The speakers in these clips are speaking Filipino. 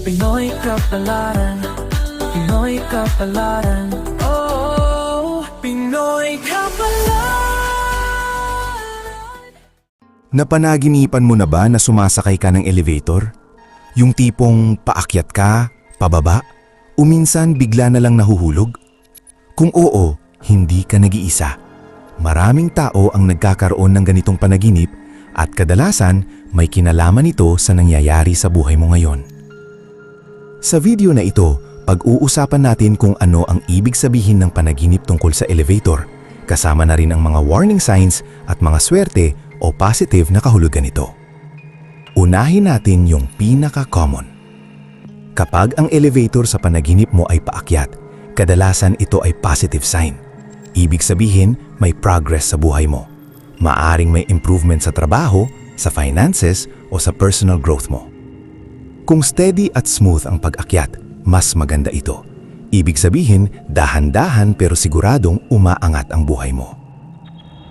Pinoy Kapalaran, Pinoy Kapalaran, oh, Pinoy Kapalaran. Napanaginipan mo na ba na sumasakay ka ng elevator? Yung tipong paakyat ka, pababa, o minsan bigla na lang nahuhulog? Kung oo, hindi ka nag-iisa. Maraming tao ang nagkakaroon ng ganitong panaginip at kadalasan may kinalaman ito sa nangyayari sa buhay mo ngayon. Sa video na ito, pag-uusapan natin kung ano ang ibig sabihin ng panaginip tungkol sa elevator, kasama na rin ang mga warning signs at mga swerte o positive na kahulugan nito. Unahin natin yung pinaka-common. Kapag ang elevator sa panaginip mo ay paakyat, kadalasan ito ay positive sign. Ibig sabihin, may progress sa buhay mo. Maaring may improvement sa trabaho, sa finances, o sa personal growth mo. Kung steady at smooth ang pag-akyat, mas maganda ito. Ibig sabihin, dahan-dahan pero siguradong umaangat ang buhay mo.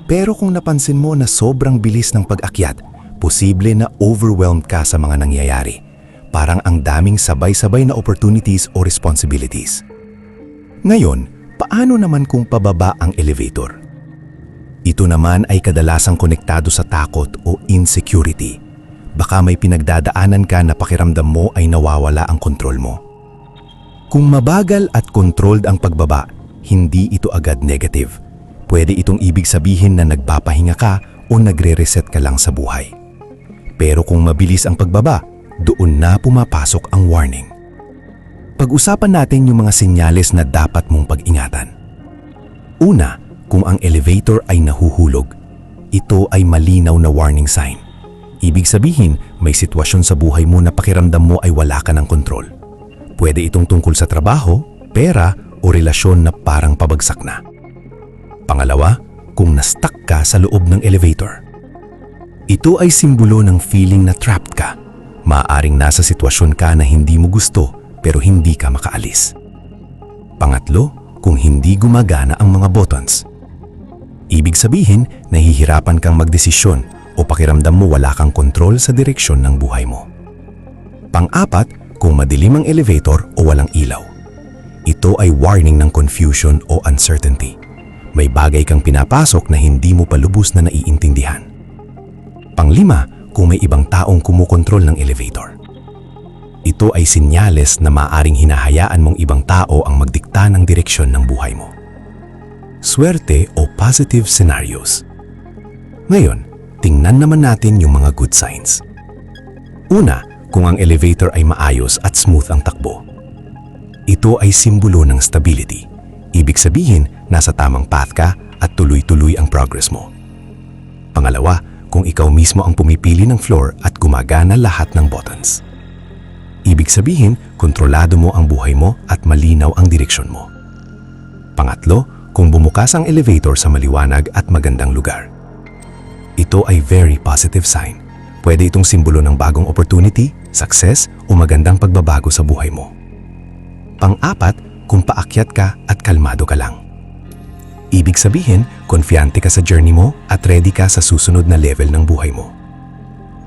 Pero kung napansin mo na sobrang bilis ng pag-akyat, posible na overwhelmed ka sa mga nangyayari. Parang ang daming sabay-sabay na opportunities o responsibilities. Ngayon, paano naman kung pababa ang elevator? Ito naman ay kadalasang konektado sa takot o insecurity. Baka may pinagdadaanan ka na pakiramdam mo ay nawawala ang kontrol mo. Kung mabagal at controlled ang pagbaba, hindi ito agad negative. Pwede itong ibig sabihin na nagpapahinga ka o nagre-reset ka lang sa buhay. Pero kung mabilis ang pagbaba, doon na pumapasok ang warning. Pag-usapan natin yung mga senyales na dapat mong pag-ingatan. Una, kung ang elevator ay nahuhulog, ito ay malinaw na warning sign. Ibig sabihin, may sitwasyon sa buhay mo na pakiramdam mo ay wala ka ng kontrol. Pwede itong tungkol sa trabaho, pera, o relasyon na parang pabagsak na. Pangalawa, kung na-stuck ka sa loob ng elevator. Ito ay simbolo ng feeling na trapped ka. Maaaring nasa sitwasyon ka na hindi mo gusto pero hindi ka makaalis. Pangatlo, kung hindi gumagana ang mga buttons. Ibig sabihin, nahihirapan kang magdesisyon o pakiramdam mo wala kang kontrol sa direksyon ng buhay mo. Pang-apat, kung madilim ang elevator o walang ilaw. Ito ay warning ng confusion o uncertainty. May bagay kang pinapasok na hindi mo pa lubos na naiintindihan. Pang-lima, kung may ibang taong kumukontrol ng elevator. Ito ay sinyales na maaring hinahayaan mong ibang tao ang magdikta ng direksyon ng buhay mo. Swerte o positive scenarios. Ngayon, tingnan naman natin yung mga good signs. Una, kung ang elevator ay maayos at smooth ang takbo. Ito ay simbolo ng stability. Ibig sabihin, nasa tamang path ka at tuloy-tuloy ang progress mo. Pangalawa, kung ikaw mismo ang pumipili ng floor at gumagana lahat ng buttons. Ibig sabihin, kontrolado mo ang buhay mo at malinaw ang direksyon mo. Pangatlo, kung bumukas ang elevator sa maliwanag at magandang lugar. Ito ay very positive sign. Pwede itong simbolo ng bagong opportunity, success o magandang pagbabago sa buhay mo. Pang-apat, kung paakyat ka at kalmado ka lang. Ibig sabihin, konfiyante ka sa journey mo at ready ka sa susunod na level ng buhay mo.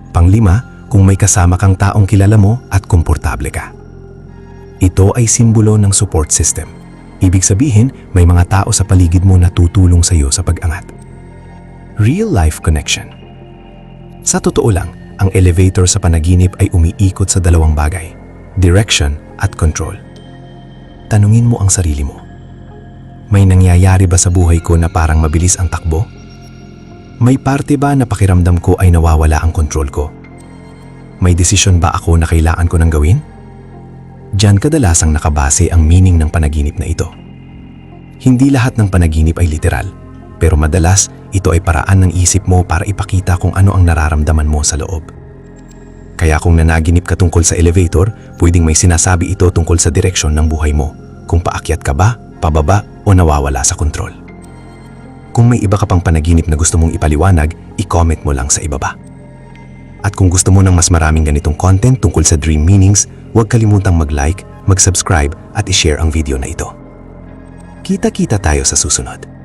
Pang-lima, kung may kasama kang taong kilala mo at komportable ka. Ito ay simbolo ng support system. Ibig sabihin, may mga tao sa paligid mo na tutulong sa iyo sa pag-angat. Real-life connection. Sa totoo lang, ang elevator sa panaginip ay umiikot sa dalawang bagay, direction at control. Tanungin mo ang sarili mo. May nangyayari ba sa buhay ko na parang mabilis ang takbo? May parte ba na pakiramdam ko ay nawawala ang kontrol ko? May desisyon ba ako na kailangan ko nang gawin? Diyan kadalasang nakabase ang meaning ng panaginip na ito. Hindi lahat ng panaginip ay literal, pero madalas ito ay paraan ng isip mo para ipakita kung ano ang nararamdaman mo sa loob. Kaya kung nanaginip ka tungkol sa elevator, pwedeng may sinasabi ito tungkol sa direksyon ng buhay mo, kung paakyat ka ba, pababa o nawawala sa kontrol. Kung may iba ka pang panaginip na gusto mong ipaliwanag, i-comment mo lang sa ibaba. At kung gusto mo ng mas maraming ganitong content tungkol sa dream meanings, huwag kalimutang mag-like, mag-subscribe at i-share ang video na ito. Kita-kita tayo sa susunod.